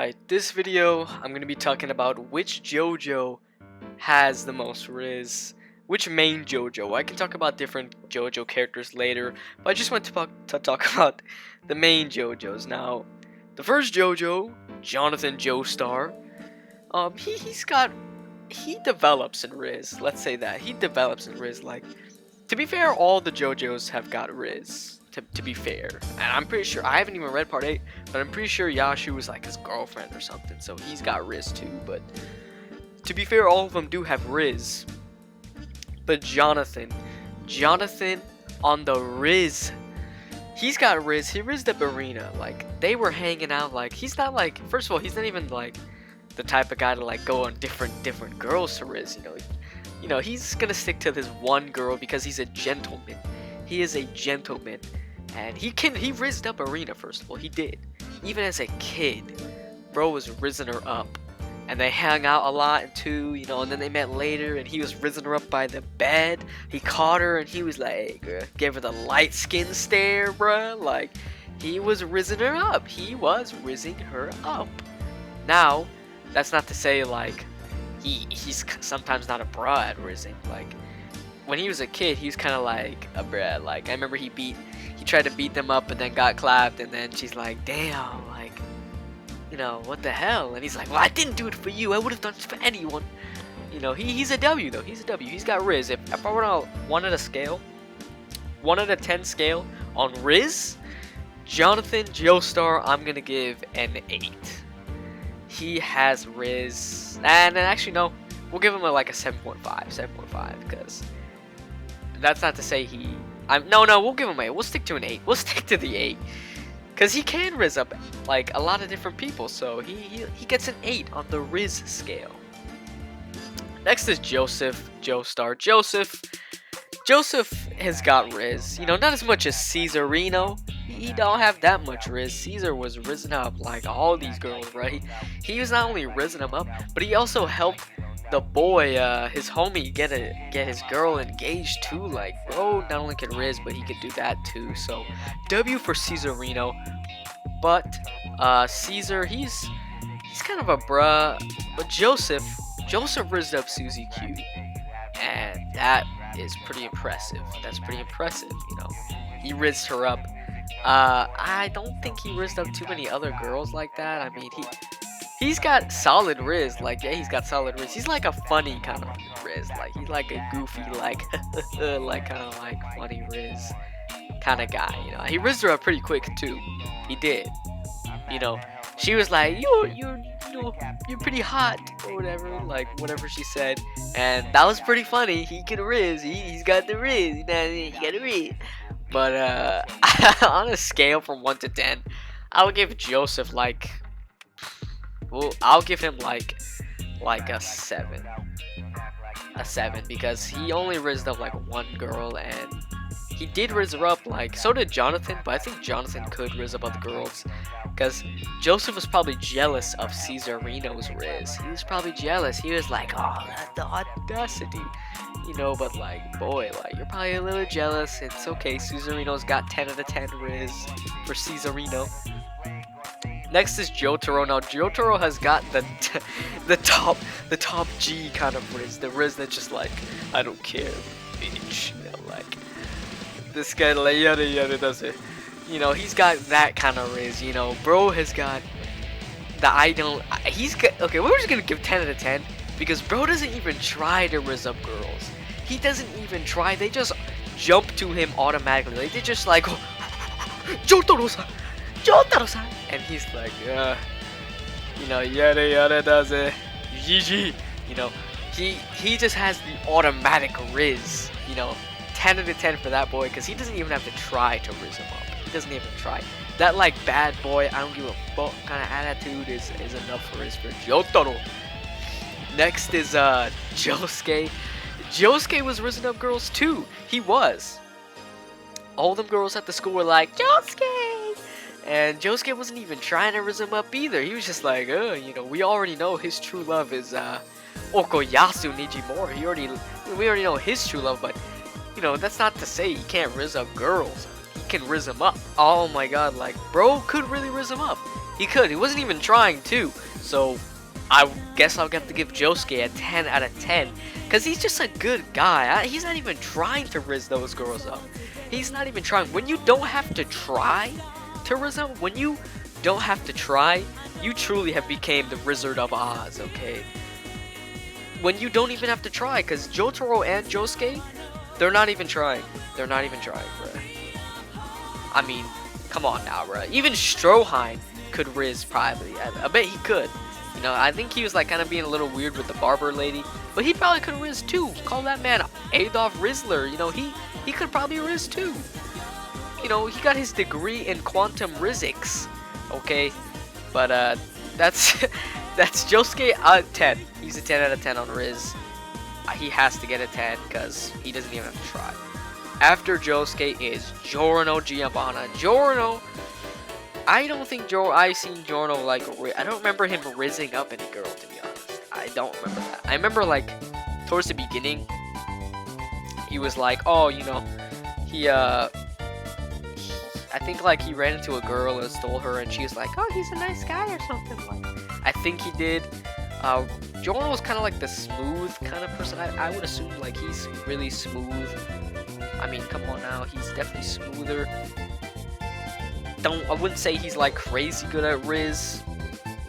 Alright, this video I'm going to be talking about which JoJo has the most Riz. Which main JoJo. I can talk about different JoJo characters later, but I just want to talk about the main JoJos. Now, the first JoJo, Jonathan Joestar, he develops in Riz. Let's say that. He develops in Riz. Like, to be fair, all the JoJos have got Riz. To be fair, and I'm pretty sure I haven't even read part 8, but I'm pretty sure Yashu was like his girlfriend or something, so he's got Riz too. But to be fair, all of them do have Riz. But Jonathan on the Riz, he's got Riz. He rizzed up Arena. Like, they were hanging out. Like, he's not like, first of all, he's not even like the type of guy to like go on different girls to Riz. You know, he's gonna stick to this one girl because he's a gentleman. He is a gentleman. And he rizzed up Arena, first of all. He did. Even as a kid, bro was rizzing her up. And they hung out a lot too, you know, and then they met later and he was rizzing her up by the bed. He caught her and he was like, hey, girl, gave her the light skin stare, bruh. Like, he was rizzing her up. He was rizzing her up. Now, that's not to say, like, he's sometimes not a bruh at rizzing. Like, when he was a kid, he was kind of like a bruh. Like, I remember he tried to beat them up and then got clapped, and then she's like, damn, like, you know, what the hell? And he's like, well, I didn't do it for you. I would have done it for anyone. You know, he's a W, though. He's a W. He's got Riz. If I were on a 1 out of 10 scale on Riz, Jonathan Joestar, I'm going to give an 8. He has Riz. And actually, no. We'll give him like a 7.5, because that's not to say no, we'll give him an 8. We'll stick to an 8. We'll stick to the 8. Because he can Riz up, like, a lot of different people. So he gets an 8 on the Riz scale. Next is Joseph Joestar. Joseph has got Riz. You know, not as much as Caesarino. He don't have that much Riz. Caesar was rizzing up, like, all these girls, right? He was not only rizzing them up, but he also helped the boy, his homie, get his girl engaged too. Like, bro not only can Riz, but he could do that too. So W for Caesarino. But Caesar, he's kind of a bruh. But Joseph rizzed up Susie Q, and that is pretty impressive. That's pretty impressive. You know, he rizzed her up. I don't think he rizzed up too many other girls like that. I mean, He's got solid Riz. Like, yeah, he's got solid Riz. He's like a funny kind of Riz. Like, he's like a goofy, like, like kind of like funny Riz kind of guy. You know, he rizzed her up pretty quick too. He did. You know, she was like, you're pretty hot or whatever. Like, whatever she said, and that was pretty funny. He can Riz. He's got the Riz. You know, he got the Riz. But on a scale from 1 to 10, I would give Joseph like. Well, I'll give him like a 7. A 7, because he only rizzed up like one girl, and he did rizz her up, like, so did Jonathan, but I think Jonathan could rizz up other girls, because Joseph was probably jealous of Caesarino's Riz. He was probably jealous. He was like, oh, the audacity. You know, but like, boy, like, you're probably a little jealous. It's okay. Caesarino's got 10 out of 10 Riz for Caesarino. Next is Jotaro. Now Jotaro has got the top G kind of Riz, the Riz that's just like, I don't care, bitch. You know, like, this guy like yada does it. You know, he's got that kind of Riz. You know, bro has got the okay. We're just gonna give 10 out of 10 because bro doesn't even try to Riz up girls. He doesn't even try. They just jump to him automatically. Like, they just like, Jotaro-san. And he's like, you know, yada does it, GG. You know, he just has the automatic Riz. You know, 10 out of 10 for that boy, because he doesn't even have to try to Riz him up. He doesn't even try. That like bad boy, I don't give a fuck kind of attitude is enough for Riz for Jotaro. Next is Josuke. Josuke was rizzing up girls too. He was. All them girls at the school were like, Josuke! And Josuke wasn't even trying to rizz him up either. He was just like, you know, we already know his true love is Okoyasu Nijimori. We already know his true love, but you know, that's not to say he can't rizz up girls. He can rizz him up. Oh my god, like, bro could really rizz him up. He could. He wasn't even trying to. So I guess I'll have to give Josuke a 10 out of 10. Because he's just a good guy. He's not even trying to rizz those girls up. He's not even trying. When you don't have to try to rizz them, when you don't have to try, you truly have became the Wizard of Oz, okay? When you don't even have to try, because Jotaro and Josuke, they're not even trying. They're not even trying, bruh. I mean, come on now, bruh. Even Stroheim could rizz probably. I bet he could. You know, I think he was like kind of being a little weird with the barber lady, but he probably could rizz too. Call that man Adolf Rizzler. You know, he could probably rizz too. You know, he got his degree in quantum physics. Okay, but that's Josuke 10. He's a 10 out of 10 on RIZZ. He has to get a 10 because he doesn't even have to try. After Josuke is Giorno Giovanna. Giorno, I don't think I seen Giorno like. I don't remember him rizzing up any girl, to be honest. I don't remember that. I remember like towards the beginning, he was like, oh, you know, I think like he ran into a girl and stole her, and she was like, oh, he's a nice guy or something. Like, I think he did. Giorno was kind of like the smooth kind of person. I would assume like he's really smooth. I mean, come on now, he's definitely smoother. I wouldn't say he's like crazy good at RIZZ.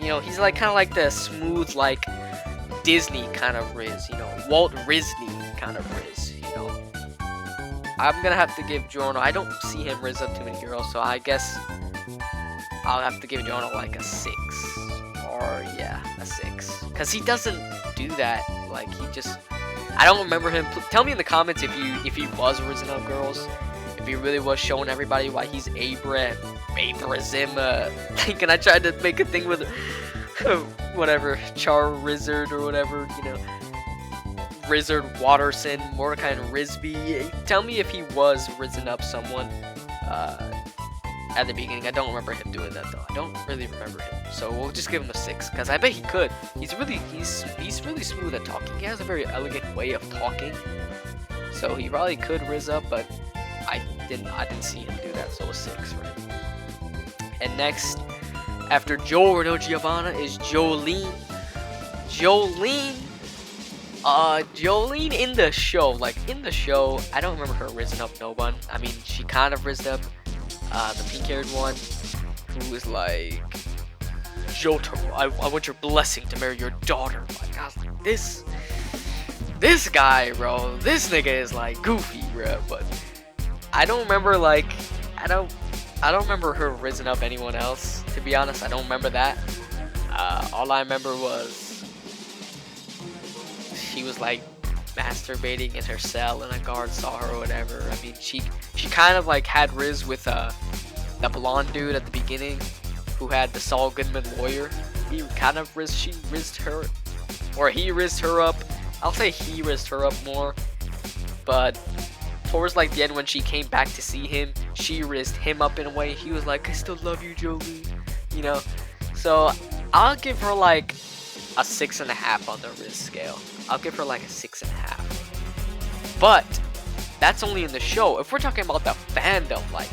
You know, he's like kind of like the smooth, like Disney kind of RIZZ. You know, Walt Disney kind of RIZZ. You know, I'm gonna have to give Giorno. I don't see him rizz up too many girls, so I guess I'll have to give Giorno like a 6, or yeah, a 6, cause he doesn't do that. Like he just, I don't remember him. Tell me in the comments if he was rizzing up girls. If he really was showing everybody why he's Abrazim, thinking I tried to make a thing with whatever, Char Rizzard or whatever, you know, Rizzard Watterson, Mordecai and Rizby. Tell me if he was rizzing up someone at the beginning. I don't remember him doing that though. I don't really remember him, so we'll just give him a 6 because I bet he could. He's really smooth at talking. He has a very elegant way of talking, so he probably could rizz up, but I didn't see him do that, so a 6, right? And next, after Giorno Giovanna is Jolene. Jolene in the show, I don't remember her rizzing up no one. I mean, she kind of rizzed up the pink-haired one, who was like, Jotaro, I want your blessing to marry your daughter. Like, I was like, this guy, bro, this nigga is like goofy, bro, but I don't remember like, I don't remember her rizzing up anyone else, to be honest. I don't remember that. All I remember was she was like masturbating in her cell and a guard saw her or whatever. I mean, she kind of like had rizz with the blonde dude at the beginning who had the Saul Goodman lawyer. He kind of rizzed her, or he rizzed her up. I'll say he rizzed her up more, but towards like the end when she came back to see him, she rizzed him up in a way. He was like, I still love you, Jolie, you know. So I'll give her like a 6.5 on the RIZZ scale. I'll give her like a 6.5. But that's only in the show. If we're talking about the fandom, like,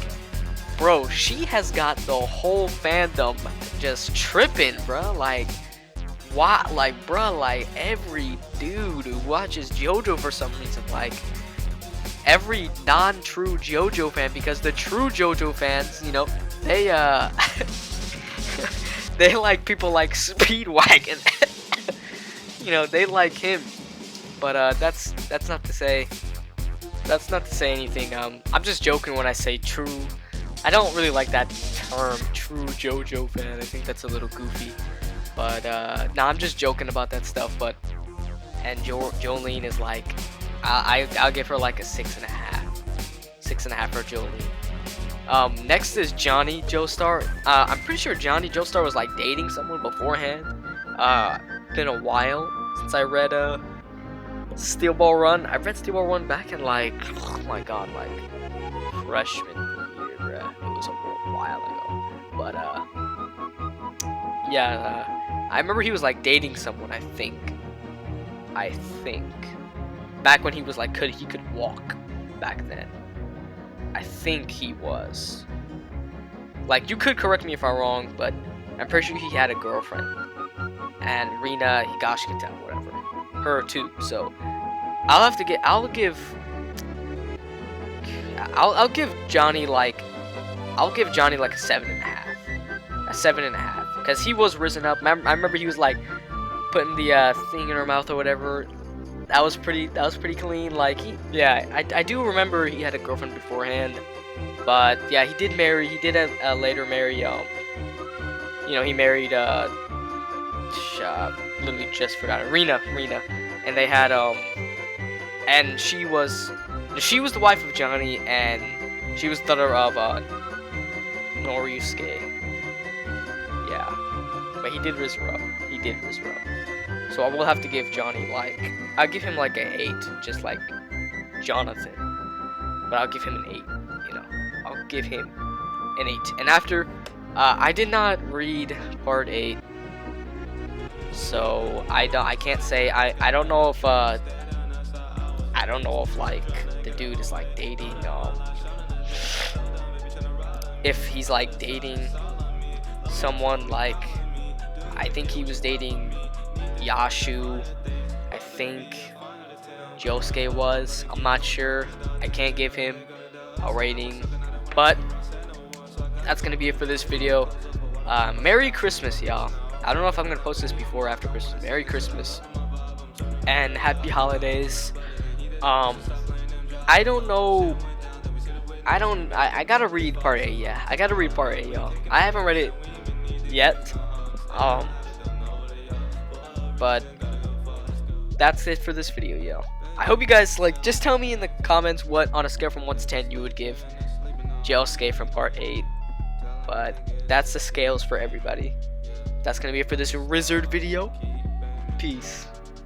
bro, she has got the whole fandom just tripping, bro. Like, what? Like, bro, like every dude who watches JoJo for some reason, like every non-true JoJo fan, because the true JoJo fans, you know, they they like people like Speedwagon. You know, they like him. But that's not to say anything. I'm just joking when I say true. I don't really like that term, true JoJo fan. I think that's a little goofy. But nah, I'm just joking about that stuff. But Jolene is like, I'll give her like a 6.5. 6.5 for Jolene. Next is Johnny Joestar. I'm pretty sure Johnny Joestar was like dating someone beforehand. Been a while since I read Steel Ball Run. I read Steel Ball Run back in like, oh my god, like freshman year, bruh. It was a while ago. But yeah, I remember he was like dating someone. I think back when he was like he could walk back then. I think he was. Like, you could correct me if I'm wrong, but I I'm pretty sure he had a girlfriend. And Rina Higashikata, whatever. Her too. So I'll give Johnny like a 7.5. A 7.5. Because he was risen up. I remember he was like putting the thing in her mouth or whatever. That was pretty clean. Like I do remember he had a girlfriend beforehand. But yeah, he did later marry he married literally just forgot it. Rina, and they had and she was the wife of Johnny, and she was the daughter of Noriyusuke. Yeah, but he did RIZZ her up. So I will have to give Johnny I'll give him like an 8, just like Jonathan. But I'll give him an 8. I'll give him an 8. And after, I did not read part 8. So I can't say. I don't know if like the dude is like dating if he's like dating someone. Like I think he was dating Yashu. I think Josuke was. I'm not sure. I can't give him a rating. But that's gonna be it for this video. Merry Christmas, y'all. I don't know if I'm gonna post this before or after Christmas. Merry Christmas and happy holidays. I don't know. I gotta read part 8. Yeah, I gotta read part 8, y'all. I haven't read it yet. But that's it for this video, y'all. I hope you guys just tell me in the comments what on a scale from 1 to 10 you would give Josuke from part 8. But that's the scales for everybody. That's gonna be it for this RIZZ video. Peace.